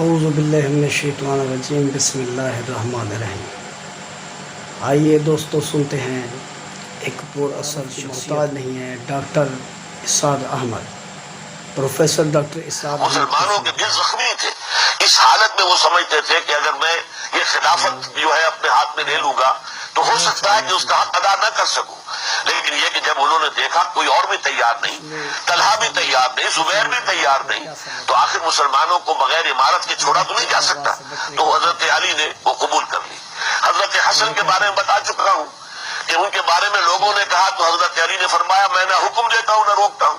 اعوذ باللہ من الشیطان الرجیم، بسم اللہ الرحمن الرحیم۔ آئیے دوستو سنتے ہیں ایک پر اثر محتاج نہیں ہے doctor Asad Ahmad, professor doctor Asad Ahmad. مسلمانوں کے دل زخمی تھے، اس حالت میں وہ سمجھتے تھے کہ اگر میں یہ خلافت جو ہے اپنے ہاتھ میں لے لوں گا تو ہو سکتا ہے کہ اس کا حق ادا نہ کر سکوں، لیکن یہ کہ جب انہوں نے دیکھا کوئی اور بھی تیار نہیں، طلحہ بھی تیار نہیں، زبیر بھی تیار نہیں، تو آخر مسلمانوں کو بغیر امارت کے چھوڑا تو نہیں جا سکتا، تو حضرت علی نے وہ قبول کر لی۔ حضرت حسن کے بارے میں بتا چکا ہوں کہ ان کے بارے میں لوگوں نے کہا تو حضرت علی نے فرمایا میں نہ حکم دیتا ہوں نہ روکتا ہوں،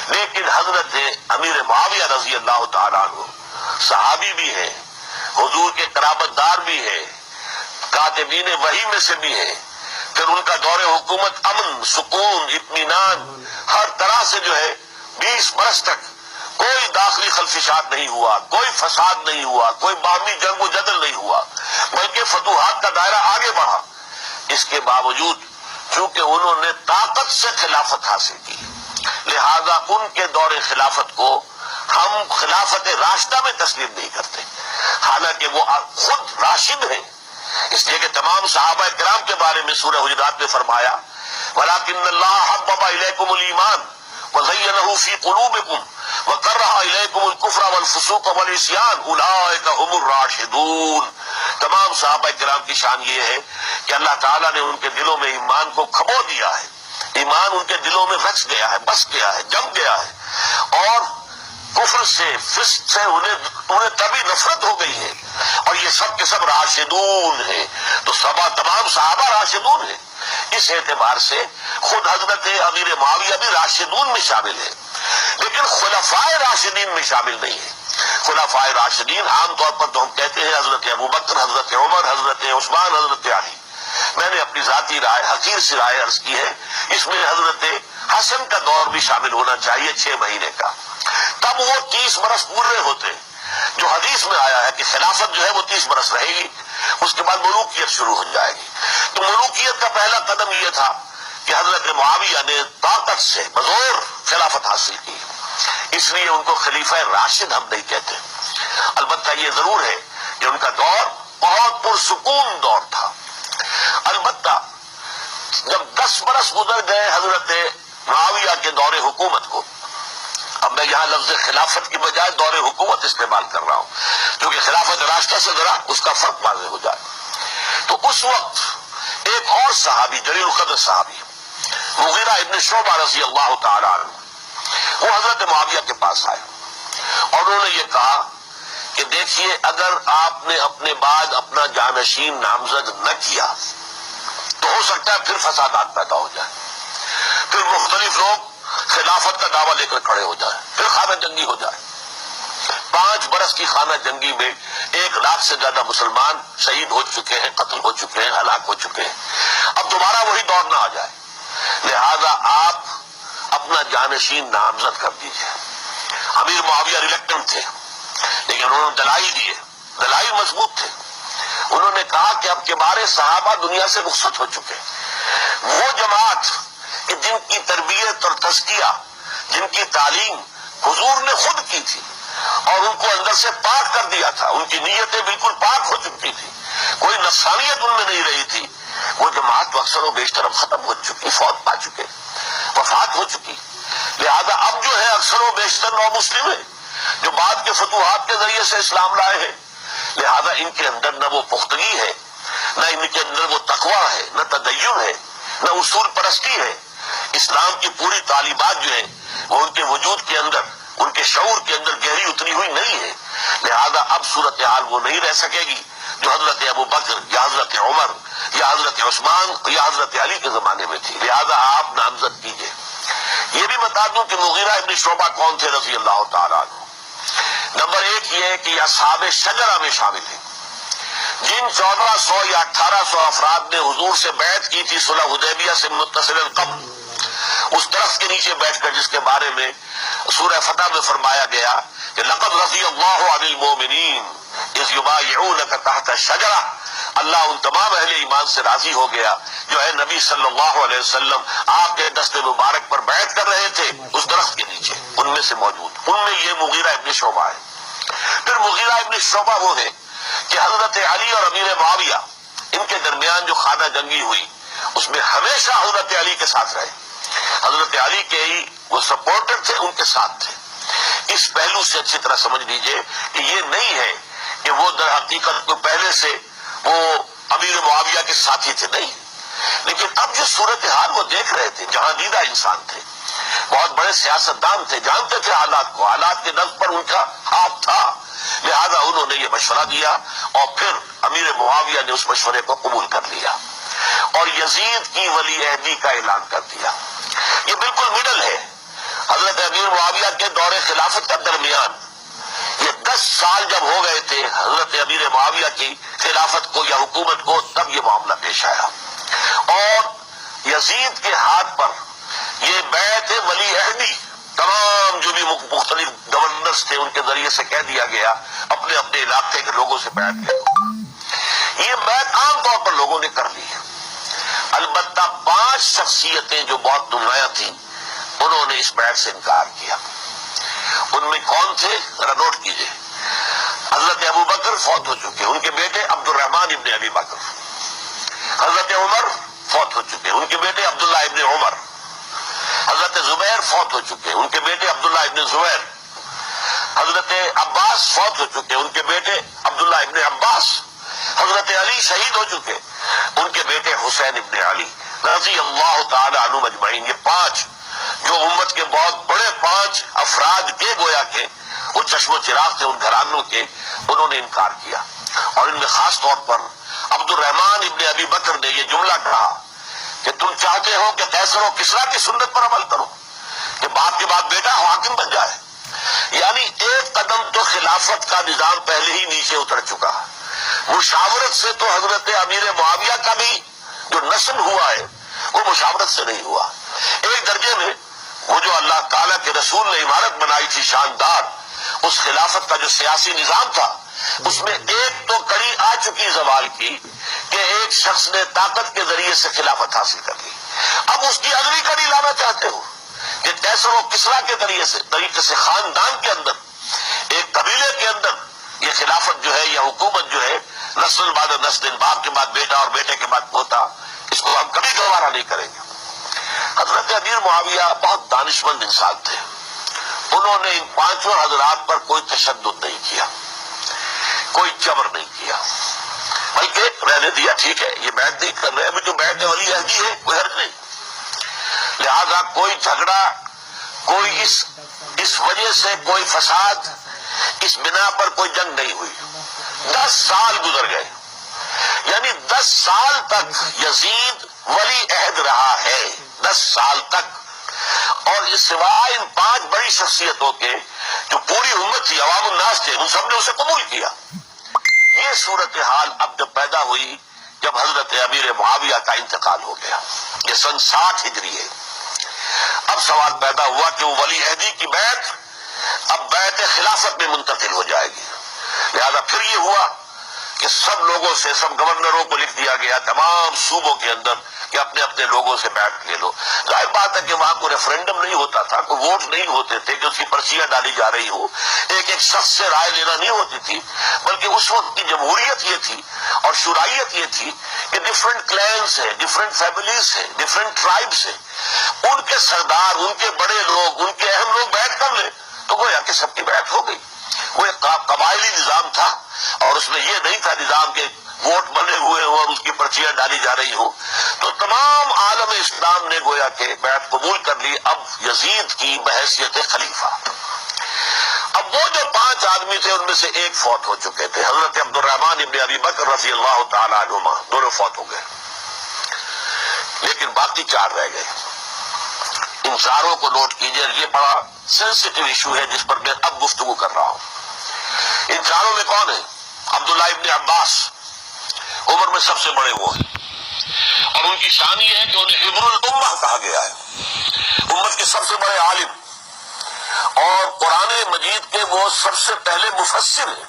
لیکن حضرت امیر معاویہ رضی اللہ تعالیٰ عنہ صحابی بھی ہیں، حضور کے قرابت دار بھی ہیں، کاتبین وحی میں سے بھی ہیں، پھر ان کا دور حکومت امن، سکون، اطمینان ہر طرح سے جو ہے 20 برس تک کوئی داخلی خلفشات نہیں ہوا، کوئی فساد نہیں ہوا، کوئی باہمی جنگ و جدل نہیں ہوا، بلکہ فتوحات کا دائرہ آگے بڑھا۔ اس کے باوجود چونکہ انہوں نے طاقت سے خلافت حاصل کی، لہذا ان کے دور خلافت کو ہم خلافت راشدہ میں تسلیم نہیں کرتے، حالانکہ وہ خود راشد ہیں، اس لیے کہ تمام صحابہ کرام کے بارے میں سورہ حجرات میں فرمایا وَلَكِنَّ اللَّهَ حَبَّبَ إِلَيْكُمُ الْإِيمَانَ وَزَيَّنَهُ فِي قُلُوبِكُمْ وَكَرَّهَ إِلَيْكُمُ الْكُفْرَ وَالْفُسُوقَ وَالْعِصْيَانَ أُولَٰئِكَ هُمُ الرَّاشِدُونَ۔ تمام صحابہ کرام کی شان یہ ہے کہ اللہ تعالیٰ نے ان کے دلوں میں ایمان کو کھبو دیا ہے، ایمان ان کے دلوں میں رچ گیا ہے، بس گیا ہے، جم گیا ہے، اور کفر سے فسق سے انہیں تبھی نفرت ہو گئی ہے، اور یہ سب کے سب راشدون ہیں، تو تمام صحابہ راشدون ہیں۔ اس اعتبار سے خود حضرت امیر معاویہ بھی راشدون میں شامل ہے، لیکن خلفائے راشدین میں شامل نہیں ہے۔ خلفائے راشدین عام طور پر تو ہم کہتے ہیں حضرت ابوبکر، حضرت عمر، حضرت عثمان، حضرت علی۔ میں نے اپنی ذاتی رائے، حقیر سی رائے عرض کی ہے، اس میں حضرت حسن کا دور بھی شامل ہونا چاہیے 6 مہینے کا، تب وہ 30 برس پورے ہوتے، جو حدیث میں آیا ہے کہ خلافت جو ہے وہ 30 برس رہے گی، اس کے بعد ملوکیت شروع ہو جائے گی۔ تو ملوکیت کا پہلا قدم یہ تھا کہ حضرت معاویہ نے طاقت سے بزور خلافت حاصل کی، اس لیے ان کو خلیفہ راشد ہم نہیں کہتے۔ البتہ یہ ضرور ہے کہ ان کا دور بہت پرسکون دور تھا۔ البتہ جب 10 برس گزر گئے حضرت معاویہ کے دور حکومت کو، اب میں یہاں لفظ خلافت کی بجائے دور حکومت استعمال کر رہا ہوں کیونکہ خلافت راشدہ سے ذرا اس کا فرق واضح ہو جائے، تو اس وقت ایک اور صحابی، جلیل القدر صحابی مغیرہ ابن شعبہ رضی اللہ تعالیٰ عنہ، وہ حضرت معاویہ کے پاس آئے اور انہوں نے یہ کہا کہ دیکھیے اگر آپ نے اپنے بعد اپنا جانشین نامزد نہ کیا تو ہو سکتا ہے پھر فسادات پیدا ہو جائے، پھر مختلف لوگ خلافت کا دعویٰ لے کر کھڑے ہو جائے، پھر خانہ جنگی ہو جائے۔ 5 برس کی خانہ جنگی میں 1 لاکھ سے زیادہ مسلمان شہید ہو چکے ہیں، قتل ہو چکے ہیں، ہلاک ہو چکے ہیں، اب دوبارہ وہی دور نہ آ جائے، لہذا آپ اپنا جانشین نامزد کر دیجئے۔ امیر معاویہ ریلیکٹنٹ تھے، لیکن انہوں نے دلائل دیے، دلائل مضبوط تھے۔ انہوں نے کہا کہ اب کبار صحابہ دنیا سے رخصت ہو چکے، وہ جماعت کہ جن کی تربیت اور تزکیہ، جن کی تعلیم حضور نے خود کی تھی اور ان کو اندر سے پاک کر دیا تھا، ان کی نیتیں بالکل پاک ہو چکی تھی، کوئی نفسانیت ان میں نہیں رہی تھی، وہ جماعت اکثر و بیشتر اب ختم ہو چکی، فوت پا چکے، وفات ہو چکی، لہذا اب جو ہے اکثر و بیشتر نو مسلم ہیں جو بعد کے فتوحات کے ذریعے سے اسلام لائے ہیں، لہذا ان کے اندر نہ وہ پختگی ہے، نہ ان کے اندر وہ تقویٰ ہے، نہ تدین ہے، نہ اصول پرستی ہے، اسلام کی پوری تعلیمات جو ہیں وہ ان کے وجود کے اندر، ان کے شعور کے اندر گہری اتری ہوئی نہیں ہے، لہذا اب صورتحال وہ نہیں رہ سکے گی جو حضرت ابوبکر یا حضرت عمر یا حضرت عثمان یا حضرت علی کے زمانے میں تھی، لہذا آپ نامزد کیجئے۔ یہ بھی بتا دوں کہ مغیرہ ابن شعبہ کون تھے رضی اللہ تعالیٰ عنہ۔ نمبر 1 یہ ہے کہ یہ اصحاب شجرہ میں شامل ہیں، جن 1400 یا 1800 افراد نے حضور سے بیعت کی تھی صلح حدیبیہ سے متصل قبل، اس درخت کے نیچے بیٹھ کر جس کے بارے میں سورہ فتح میں فرمایا گیا کہ لقد رضی اللہ عن المؤمنین اذ یبایعونک تحت الشجرہ، اللہ ان تمام اہل ایمان سے راضی ہو گیا جو ہے نبی صلی اللہ علیہ وسلم آپ کے دست مبارک پر بیعت کر رہے تھے اس درخت کے نیچے، ان میں سے موجود، ان میں یہ مغیرہ ابن شعبہ ہے۔ پھر مغیرہ ابن شعبہ وہ ہے کہ حضرت علی اور امیر معاویہ ان کے درمیان جو خانہ جنگی ہوئی اس میں ہمیشہ حضرت علی کے ساتھ رہے. حضرت علی کے ہی وہ سپورٹر تھے، ان کے ساتھ تھے. اس پہلو سے اچھی طرح سمجھ لیجئے کہ یہ نہیں ہے کہ وہ در حقیقت تو پہلے سے وہ امیر معاویہ کے ساتھی تھے، نہیں. لیکن اب جو صورتحال وہ دیکھ رہے تھے، جہاں دیدہ انسان تھے، بہت بڑے سیاستدان تھے، جانتے تھے حالات کو، حالات کے نظر پر ان کا ہاتھ تھا، لہذا انہوں نے یہ مشورہ دیا اور پھر امیر معاویہ نے اس مشورے کو قبول کر لیا اور یزید کی ولی عہدی کا اعلان کر دیا. یہ بالکل مڈل ہے. حضرت امیر معاویہ کے دور خلافت کا درمیان یہ 10 سال جب ہو گئے تھے حضرت امیر معاویہ کی خلافت کو یا حکومت کو، تب یہ معاملہ پیش آیا اور یزید کے ہاتھ پر یہ بیعت ولی عہدی تمام جو بھی مختلف گورنرز تھے ان کے ذریعے سے کہہ دیا گیا اپنے اپنے علاقے کے لوگوں سے بیعت لے لو. یہ بیعت عام طور پر لوگوں نے کر لی ہے. البتہ 5 شخصیتیں جو بہت نمایاں تھیں انہوں نے اس بیعت سے انکار کیا. ان میں کون تھے ذرا نوٹ کیجئے. حضرت ابو بکر فوت ہو چکے، ان کے بیٹے عبد الرحمن ابن ابی بکر. حضرت عمر فوت ہو چکے، ان کے بیٹے عبداللہ ابن عمر. حضرت زبیر فوت ہو چکے، ان کے بیٹے عبداللہ ابن زبیر. حضرت عباس فوت ہو چکے، ان کے بیٹے عبداللہ ابن عباس. حضرت علی شہید ہو چکے، ان کے بیٹے حسین ابن علی رضی اللہ تعالی عنہم اجمعین. یہ 5 جو امت کے بہت بڑے 5 افراد کے گویا کے وہ چشم و چراغ تھے ان گھرانوں کے، انہوں نے انکار کیا. اور ان میں خاص طور پر عبد الرحمن ابن ابی بکر نے یہ جملہ کہا کہ تم چاہتے ہو کہ قیصر و کسریٰ کی سنت پر عمل کرو کہ باپ کے بعد بیٹا حاکم بن جائے. یعنی ایک قدم تو خلافت کا نظام پہلے ہی نیچے اتر چکا. مشاورت سے تو حضرت امیر معاویہ کا بھی جو نسل ہوا ہے وہ مشاورت سے نہیں ہوا. ایک درجے میں وہ جو اللہ تعالیٰ کے رسول نے عمارت بنائی تھی شاندار، اس خلافت کا جو سیاسی نظام تھا اس میں ایک تو کڑی آ چکی زوال کی کہ ایک شخص نے طاقت کے ذریعے سے خلافت حاصل کر لی. اب اس کی اگلی کڑی لانا چاہتے ہو کہ قیصر و کسریٰ کے طریقے سے خاندان کے اندر، ایک قبیلے کے اندر یہ خلافت جو ہے یا حکومت جو ہے نسل بعد نسل، باپ کے بعد بیٹا اور بیٹے کے بعد پوتا، اس کو ہم کبھی دوبارہ نہیں کریں گے. حضرت امیر معاویہ بہت دانشمند انسان تھے. انہوں نے ان 5 حضرات پر کوئی تشدد نہیں کیا، کوئی جبر نہیں کیا، بلکہ رہنے دیا. ٹھیک ہے یہ بیعت نہیں کر رہے، ابھی جو بیعت ولی عہدی ہے کوئی حرج نہیں. لہذا کوئی جھگڑا، کوئی اس وجہ سے کوئی فساد، اس بنا پر کوئی جنگ نہیں ہوئی. 10 سال گزر گئے، یعنی 10 سال تک یزید ولی عہد رہا ہے. 10 سال تک. اور اس سوائے ان 5 بڑی شخصیتوں کے جو پوری امت تھی، عوام الناس تھے، ان سب نے اسے قبول کیا. یہ صورتحال اب جب پیدا ہوئی جب حضرت امیر معاویہ کا انتقال ہو گیا، یہ سن 60 ہجری ہے. اب سوال پیدا ہوا کہ وہ ولی عہدی کی بیعت اب بیعت خلافت میں منتقل ہو جائے گی. لہذا پھر یہ ہوا کہ سب لوگوں سے، سب گورنروں کو لکھ دیا گیا تمام صوبوں کے اندر کہ اپنے اپنے لوگوں سے بیعت لے لو. ظاہر بات ہے کہ وہاں کوئی ریفرنڈم نہیں ہوتا تھا، کوئی ووٹ نہیں ہوتے تھے کہ اس کی پرچیاں ڈالی جا رہی ہو، ایک ایک شخص سے رائے لینا نہیں ہوتی تھی، بلکہ اس وقت کی جمہوریت یہ تھی اور شورائیت یہ تھی کہ ڈفرینٹ کلینز ہیں، ڈفرینٹ فیملیز ہیں، ڈفرینٹ ٹرائبس ہیں، ان کے سردار، ان کے بڑے لوگ، ان کے اہم لوگ بیعت کر لیں تو گویا کہ سب کی بیعت ہو گئی. وہ ایک قبائلی نظام تھا اور اس میں یہ نہیں تھا نظام کے ووٹ بنے ہوئے ہوں اور اس کی پرچیاں ڈالی جا رہی ہوں. تو تمام عالم اسلام نے گویا کہ بیعت قبول کر لی اب یزید کی بحیثیت خلیفہ. اب وہ جو 5 آدمی تھے ان میں سے ایک فوت ہو چکے تھے، حضرت عبد الرحمن ابن ابی بکر رضی اللہ تعالی عنہما، دونوں فوت ہو گئے. لیکن باقی 4 رہ گئے. ان 4 کو نوٹ کیجئے، یہ بڑا سینسٹیو ایشو ہے جس پر میں اب گفتگو کر رہا ہوں. ان 4 میں کون ہے؟ عبداللہ ابن عباس، عمر میں سب سے بڑے وہ ہیں اور ان کی شان یہ ہے کہ انہیں حبر الامہ کہا گیا ہے، امت کے سب سے بڑے عالم اور قرآن مجید کے وہ سب سے پہلے مفسر ہیں.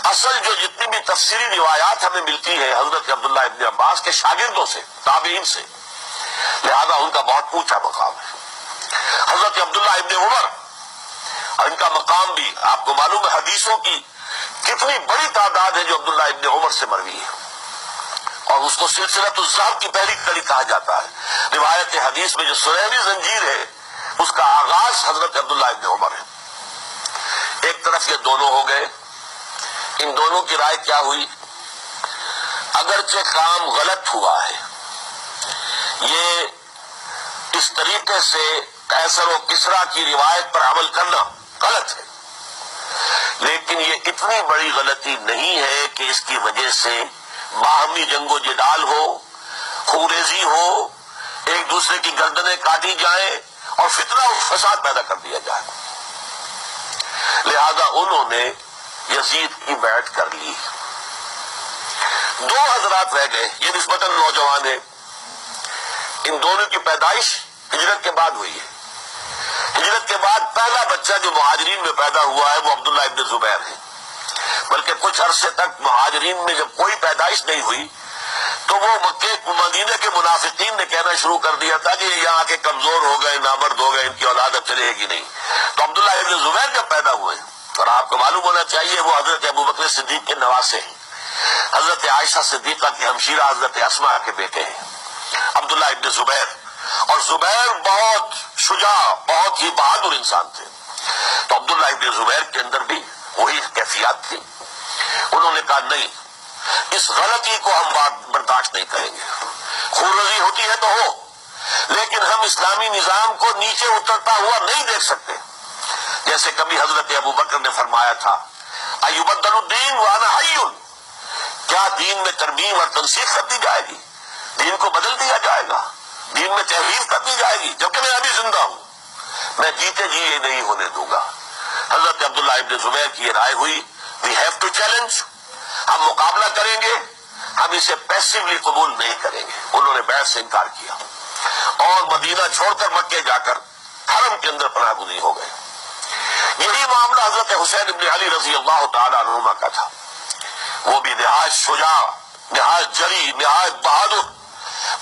اصل جو جتنی بھی تفسیری روایات ہمیں ملتی ہے حضرت عبداللہ ابن عباس کے شاگردوں سے، تابعین سے، لہذا ان کا بہت اونچا مقام ہے. حضرت عبداللہ ابن عمر، اور ان کا مقام بھی آپ کو معلوم ہے، حدیثوں کی کتنی بڑی تعداد ہے جو عبداللہ ابن عمر سے مروی ہے، اور اس کو سلسلۃ الذہب کی پہلی کڑی کہا جاتا ہے۔ روایت حدیث میں جو سنہری زنجیر ہے اس کا آغاز حضرت عبداللہ ابن عمر ہے۔ ایک طرف یہ دونوں ہو گئے، ان دونوں کی رائے کیا ہوئی؟ اگرچہ کام غلط ہوا ہے، یہ اس طریقے سے قیصر و کسریٰ کی روایت پر عمل کرنا غلط ہے، لیکن یہ اتنی بڑی غلطی نہیں ہے کہ اس کی وجہ سے باہمی جنگ و جدال ہو، خوریزی ہو، ایک دوسرے کی گردنیں کاٹی جائیں اور فتنہ و فساد پیدا کر دیا جائے۔ لہذا انہوں نے یزید کی بیعت کر لی۔ دو حضرات رہ گئے، یہ نسبتاً نوجوان ہیں، ان دونوں کی پیدائش ہجرت کے بعد ہوئی ہے۔ ہجرت کے بعد پہلا بچہ جو مہاجرین میں پیدا ہوا ہے وہ عبداللہ ابن زبیر ہے، بلکہ کچھ عرصے تک مہاجرین میں جب کوئی پیدائش نہیں ہوئی تو وہ مکے مدینہ کے منافقین نے کہنا شروع کر دیا تھا کہ یہ یہاں کے کمزور ہو گئے، نامرد ہو گئے، ان کی اولاد اب چلے گی نہیں۔ تو عبداللہ ابن زبیر جب پیدا ہوئے، اور آپ کو معلوم ہونا چاہیے وہ حضرت ابوبکر صدیق کے نواسے ہیں، حضرت عائشہ صدیقہ کی ہمشیرہ حضرت اسماء کے بیٹے ہیں عبداللہ ابن زبیر، اور زبیر بہت شجاع، بہت ہی بہادر انسان تھے۔ تو عبداللہ ابن زبیر کے اندر بھی وہی کیفیات تھی۔ انہوں نے کہا نہیں، اس غلطی کو ہم برداشت نہیں کریں گے، خورزی ہوتی ہے تو ہو، لیکن ہم اسلامی نظام کو نیچے اترتا ہوا نہیں دیکھ سکتے۔ جیسے کبھی حضرت ابوبکر نے فرمایا تھا ایبدل الدین وانا حی، کیا دین میں ترمیم اور تنسیخ کر دی جائے گی؟ دین کو بدل دیا جائے گا، دین میں تحریف کر دی جائے گی جبکہ میں ابھی زندہ ہوں؟ میں جیتے جی یہ نہیں ہونے دوں گا۔ حضرت عبداللہ ابن زبیر کی یہ رائے ہوئی وی ہیو ٹو چیلنج، ہم مقابلہ کریں گے، ہم اسے پیسیولی قبول نہیں کریں گے۔ انہوں نے بیعت سے انکار کیا اور مدینہ چھوڑ کر مکے جا کر حرم کے اندر پناہ گزین ہو گئے۔ یہی معاملہ حضرت حسین ابن علی رضی اللہ تعالی عنہما کا تھا، وہ بھی نہایت شجاع، نہایت جری، نہایت بہادر۔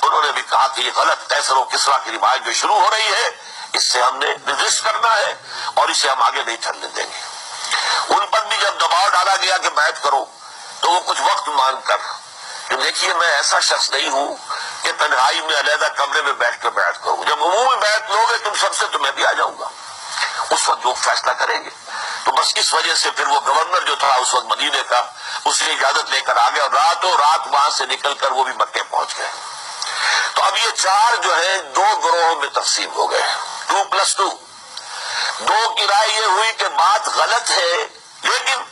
انہوں نے بھی کہا کہ یہ غلط قیصر و کسریٰ کی روایت جو شروع ہو رہی ہے اس سے ہم نے ریزسٹ کرنا ہے اور اسے ہم آگے نہیں چلنے دیں گے۔ ان پر بھی جب دباؤ ڈالا گیا کہ بیعت کرو تو وہ کچھ وقت مانگ کر کہ دیکھیے میں ایسا شخص نہیں ہوں کہ تنہائی میں علیحدہ کمرے میں بیٹھ کر بیعت کروں، جب عمومی بیعت لوگے تم سب سے تو میں بھی آ جاؤں گا، اس وقت جو فیصلہ کریں گے۔ تو بس اس وجہ سے پھر وہ گورنر جو تھا اس وقت مدینے کا، اس نے اجازت لے کر آ گیا اور راتوں رات وہاں سے نکل کر وہ بھی مکے پہنچ گئے۔ تو اب یہ چار جو ہیں دو گروہوں میں تقسیم ہو گئے، 2+2۔ دو کی رائے یہ ہوئی کہ بات غلط ہے، لیکن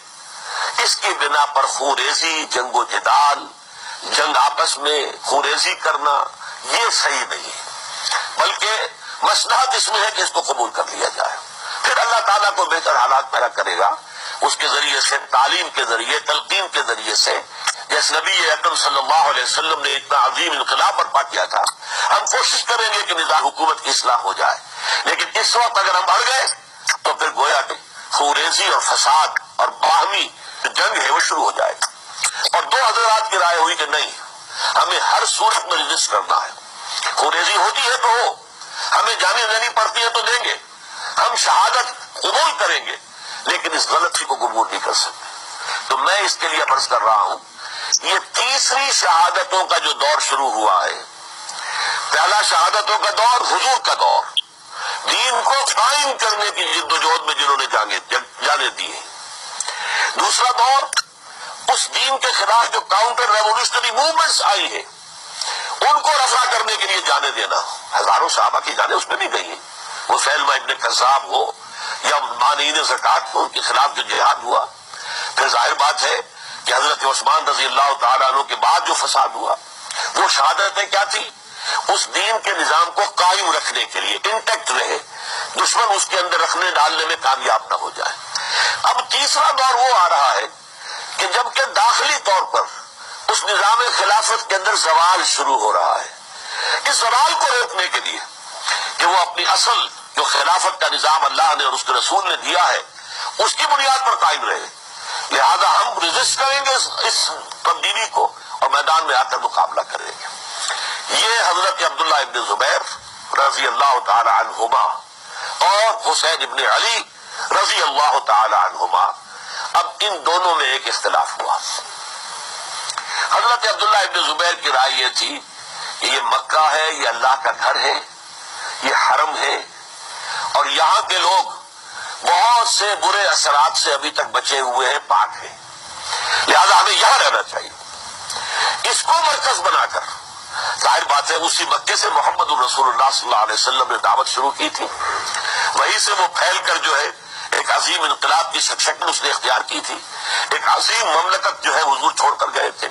اس کی بنا پر خوریزی، جنگ و جدال، جنگ آپس میں خوریزی کرنا یہ صحیح نہیں ہے، بلکہ مصلحت اس میں ہے کہ اس کو قبول کر لیا جائے۔ پھر اللہ تعالیٰ کو بہتر حالات پیدا کرے گا اس کے ذریعے سے، تعلیم کے ذریعے، تلقین کے ذریعے سے، جیسے نبی اکرم صلی اللہ علیہ وسلم نے اتنا عظیم انقلاب برپا کیا تھا۔ ہم کوشش کریں گے کہ نظام حکومت کی اصلاح ہو جائے، لیکن اس وقت اگر ہم اڑ گئے تو پھر گویا کہ خوریزی اور فساد اور باہمی جنگ ہے وہ شروع ہو جائے گی۔ اور دو حضرات کی رائے ہوئی کہ نہیں، ہمیں ہر صورت میں ریزسٹ کرنا ہے، خوریزی ہوتی ہے تو ہو، ہمیں جانیں دینی پڑتی ہے تو دیں گے، ہم شہادت قبول کریں گے، لیکن اس غلطی کو قبول نہیں کر سکتے۔ تو میں اس کے لیے عرض کر رہا ہوں، یہ تیسری شہادتوں کا جو دور شروع ہوا ہے، پہلا شہادتوں کا دور حضور کا دور، دین کو قائم کرنے کی جد و جہد میں جنہوں نے جانے دی ہے۔ دوسرا دور اس دین کے خلاف جو کاؤنٹر ریولیوشنری موومنٹس آئی ہے ان کو رفع کرنے کے لیے جانے دینا، ہزاروں صحابہ کی جانیں اس میں بھی گئی ہیں، وہ سیلمہ ابن کذاب ہو یا مانعین زکوٰۃ ہو، ان کے خلاف جو جہاد ہوا۔ پھر ظاہر بات ہے کہ حضرت عثمان رضی اللہ تعالیٰ عنہ کے بعد جو فساد ہوا وہ شہادتیں کیا تھی؟ اس دین کے نظام کو قائم رکھنے کے لیے، انٹیکٹ رہے، دشمن اس کے اندر رکھنے ڈالنے میں کامیاب نہ ہو جائے۔ اب تیسرا دور وہ آ رہا ہے کہ جبکہ داخلی طور پر اس نظام خلافت کے اندر زوال شروع ہو رہا ہے، اس زوال کو روکنے کے لیے کہ وہ اپنی اصل جو خلافت کا نظام اللہ نے اور اس کے رسول نے دیا ہے اس کی بنیاد پر قائم رہے، لہذا ہم ریزسٹ کریں گے اس تبدیلی کو اور میدان میں آ کر مقابلہ کریں گے۔ یہ حضرت عبداللہ ابن زبیر رضی اللہ تعالی عنہما اور حسین ابن علی رضی اللہ تعالی عنہما اب ان دونوں میں ایک اختلاف ہوا. حضرت عبداللہ ابن زبیر کی رائے یہ تھی کہ یہ مکہ ہے، یہ اللہ کا گھر ہے، یہ حرم ہے، اور یہاں کے لوگ بہت سے برے اثرات سے ابھی تک بچے ہوئے ہیں، پاک ہیں، لہذا ہمیں یہاں رہنا چاہیے. اس کو مرکز بنا کر ظاہر بات ہے اسی مکے سے محمد الرسول اللہ صلی اللہ علیہ وسلم نے دعوت شروع کی تھی، وہیں سے وہ پھیل کر جو ہے ایک عظیم انقلاب کی شکل اس نے اختیار کی تھی، ایک عظیم مملکت جو ہے حضور چھوڑ کر گئے تھے.